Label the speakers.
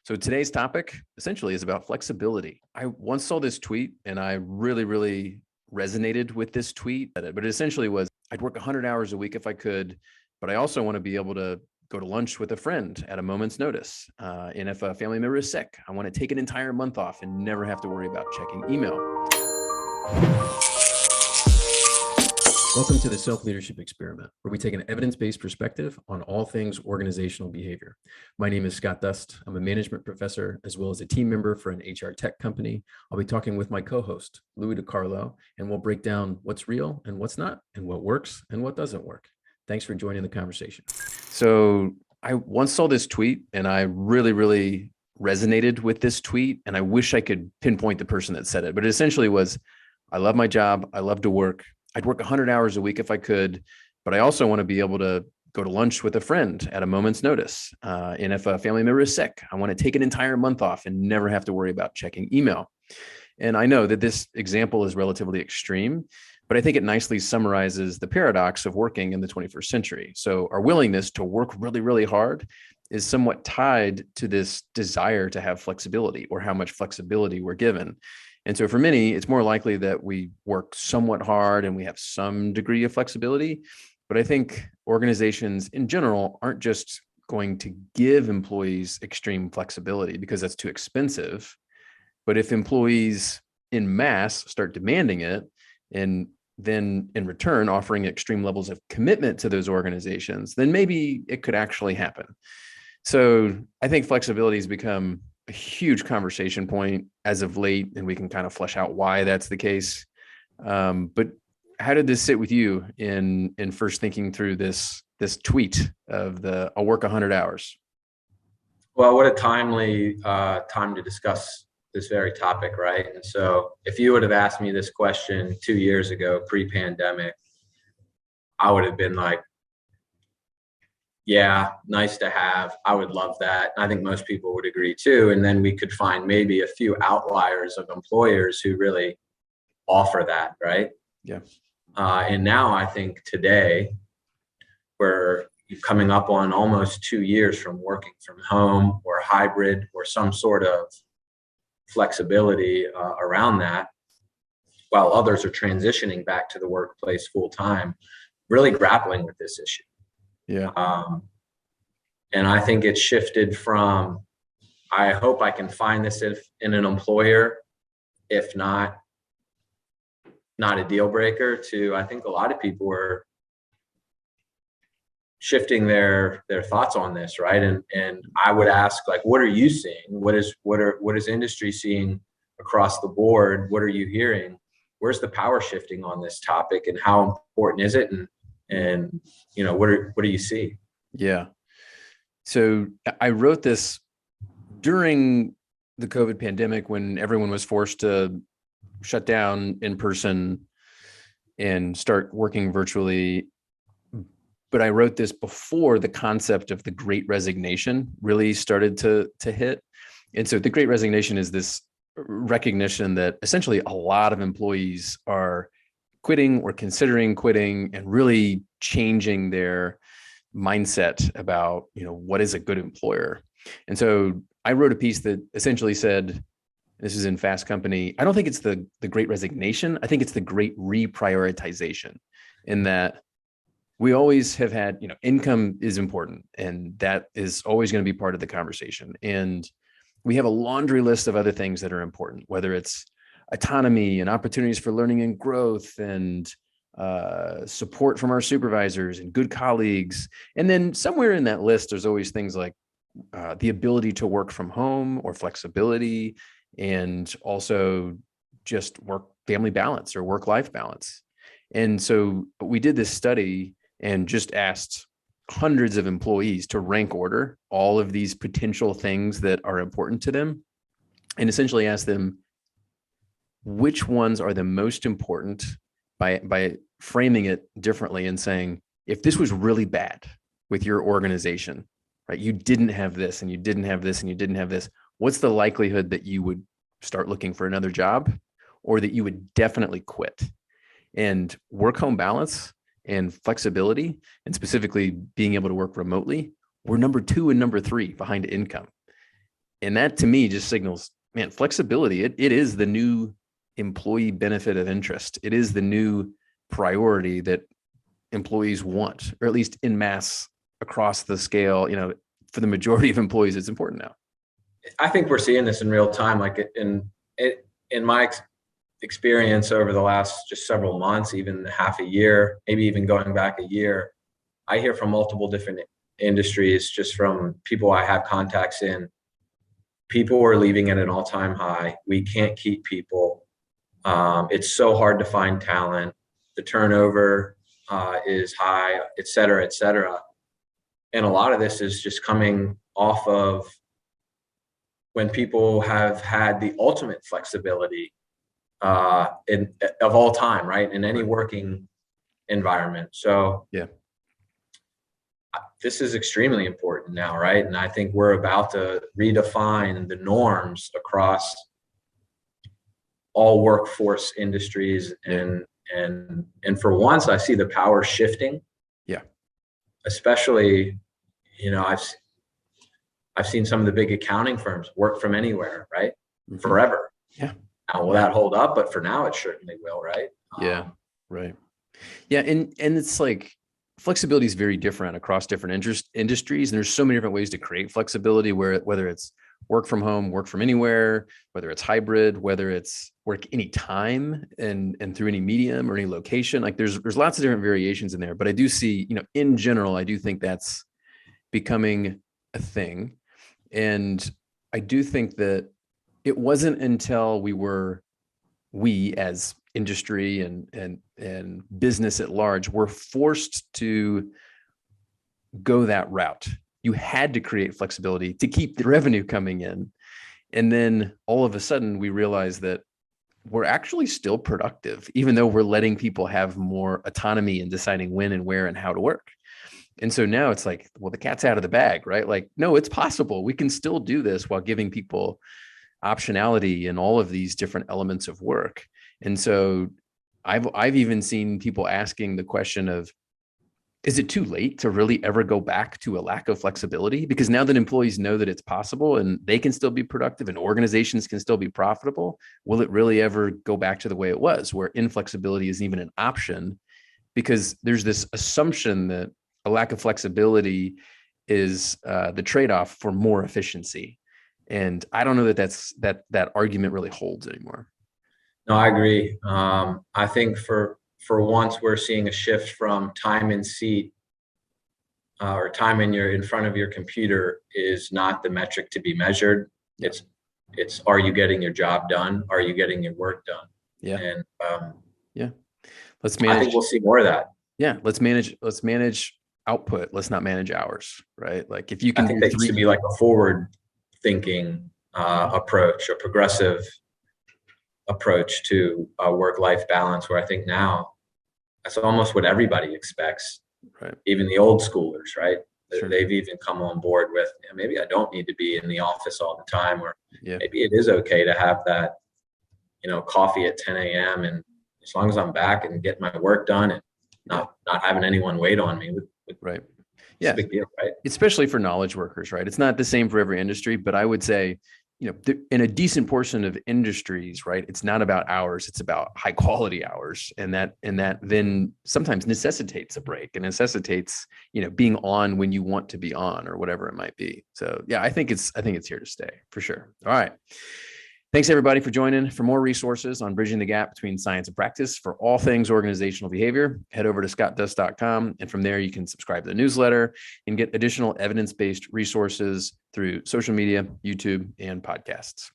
Speaker 1: So today's topic essentially is about flexibility. I once saw this tweet and I really resonated with this tweet, but it essentially was, I'd work 100 hours a week if I could, but I also want to be able to go to lunch with a friend at a moment's notice. And if a family member is sick, I want to take an entire month off and never have to worry about checking email. Welcome to the Self-Leadership Experiment, where we take an evidence-based perspective on all things organizational behavior. My name is Scott Dust. I'm a management professor, as well as a team member for an HR tech company. I'll be talking with my co-host, Louis DiCarlo, and we'll break down what's real and what's not, and what works and what doesn't work. Thanks for joining the conversation. So I once saw this tweet and I really resonated with this tweet, and I wish I could pinpoint the person that said it, but it essentially was, I love my job. I love to work. I'd work 100 hours a week if I could, but I also want to be able to go to lunch with a friend at a moment's notice. And if a family member is sick, I want to take an entire month off and never have to worry about checking email. And I know that this example is relatively extreme, but I think it nicely summarizes the paradox of working in the 21st century. So our willingness to work really hard is somewhat tied to this desire to have flexibility, or how much flexibility we're given. And so for many, it's more likely that we work somewhat hard and we have some degree of flexibility. But I think organizations in general aren't just going to give employees extreme flexibility because that's too expensive. But if employees in mass start demanding it, and then in return offering extreme levels of commitment to those organizations, then maybe it could actually happen. So I think flexibility has become a huge conversation point as of late, and we can kind of flesh out why that's the case. But how did this sit with you in first thinking through this tweet of the I'll work 100 hours?
Speaker 2: Well, what a timely time to discuss this very topic, right? And so if you would have asked me this question 2 years ago, pre-pandemic, I would have been like, yeah, nice to have. I would love that. I think most people would agree too. And then we could find maybe a few outliers of employers who really offer that, right?
Speaker 1: Yeah.
Speaker 2: And now I think today we're coming up on almost 2 years from working from home or hybrid or some sort of flexibility around that, while others are transitioning back to the workplace full time, really grappling with this issue.
Speaker 1: Yeah.
Speaker 2: And I think it's shifted from, I hope I can find this in an employer, if not a deal breaker, to I think a lot of people are shifting their thoughts on this, right? And I would ask, like, what are you seeing? What is industry seeing across the board? What are you hearing? Where's the power shifting on this topic, and how important is it? And you know, what do you see?
Speaker 1: Yeah. So I wrote this during the COVID pandemic when everyone was forced to shut down in person and start working virtually. But I wrote this before the concept of the Great Resignation really started to hit. And so the Great Resignation is this recognition that essentially a lot of employees are quitting or considering quitting, and really changing their mindset about, what is a good employer. And so I wrote a piece that essentially said, this is in Fast Company, I don't think it's the Great Resignation. I think it's the Great Reprioritization, in that we always have had, income is important, and that is always going to be part of the conversation. And we have a laundry list of other things that are important, whether it's autonomy and opportunities for learning and growth, and support from our supervisors and good colleagues. And then somewhere in that list, there's always things like the ability to work from home, or flexibility, and also just family balance or work-life balance. And so we did this study and just asked hundreds of employees to rank order all of these potential things that are important to them, and essentially asked them which ones are the most important, by framing it differently and saying, if this was really bad with your organization, right? You didn't have this, and you didn't have this, and you didn't have this. What's the likelihood that you would start looking for another job, or that you would definitely quit? And work-home balance and flexibility, and specifically being able to work remotely, were number 2 and number 3 behind income. And that to me just signals, man, flexibility, it is the new employee benefit of interest. It is the new priority that employees want, or at least in mass across the scale. For the majority of employees, it's important now.
Speaker 2: I think we're seeing this in real time. Like in my experience over the last just several months, even half a year, maybe even going back a year, I hear from multiple different industries, just from people I have contacts in. People are leaving at an all-time high. We can't keep people. It's so hard to find talent. The turnover is high, et cetera, et cetera. And a lot of this is just coming off of when people have had the ultimate flexibility of all time, right? In any working environment. So
Speaker 1: yeah,
Speaker 2: this is extremely important now, right? And I think we're about to redefine the norms across all workforce industries. And for once, I see the power shifting.
Speaker 1: Yeah.
Speaker 2: Especially, I've seen some of the big accounting firms work from anywhere, right? Mm-hmm. Forever.
Speaker 1: Yeah.
Speaker 2: Now, will that hold up? But for now, it certainly will, right?
Speaker 1: Yeah. Right. Yeah. And it's like, flexibility is very different across different industries. And there's so many different ways to create flexibility, whether it's work from home, work from anywhere, whether it's hybrid, whether it's work anytime and through any medium or any location. Like there's lots of different variations in there, but I do see, in general, I do think that's becoming a thing. And I do think that it wasn't until we as industry and business at large were forced to go that route. You had to create flexibility to keep the revenue coming in. And then all of a sudden we realized that we're actually still productive, even though we're letting people have more autonomy in deciding when and where and how to work. And so now it's like, well, the cat's out of the bag, right? Like, no, it's possible. We can still do this while giving people optionality in all of these different elements of work. And so I've even seen people asking the question of, is it too late to really ever go back to a lack of flexibility? Because now that employees know that it's possible and they can still be productive and organizations can still be profitable, will it really ever go back to the way it was, where inflexibility isn't even an option? Because there's this assumption that a lack of flexibility is the trade-off for more efficiency. And I don't know that argument really holds anymore.
Speaker 2: No, I agree. I think for once we're seeing a shift from time in seat or time in front of your computer is not the metric to be measured. It's are you getting your job done? Are you getting your work done?
Speaker 1: Yeah.
Speaker 2: And
Speaker 1: let's manage.
Speaker 2: I think we'll see more of that.
Speaker 1: Yeah. Let's manage output. Let's not manage hours, right? Like if you can,
Speaker 2: I think that should be like a forward thinking approach, a progressive approach to work-life balance, where I think now that's almost what everybody expects,
Speaker 1: right?
Speaker 2: Even the old schoolers, right?
Speaker 1: Sure.
Speaker 2: They've even come on board with, maybe I don't need to be in the office all the time, or maybe it is okay to have that, coffee at 10 a.m. and as long as I'm back and getting my work done and not having anyone wait on me.
Speaker 1: Right.
Speaker 2: It's a big deal, right?
Speaker 1: Especially for knowledge workers, right? It's not the same for every industry, but I would say, in a decent portion of industries, right, it's not about hours, it's about high quality hours. And that then sometimes necessitates a break and necessitates, being on when you want to be on or whatever it might be. So yeah, I think it's here to stay for sure. All right. Thanks everybody for joining. For more resources on bridging the gap between science and practice for all things organizational behavior, head over to scottdust.com. And from there, you can subscribe to the newsletter and get additional evidence-based resources through social media, YouTube, and podcasts.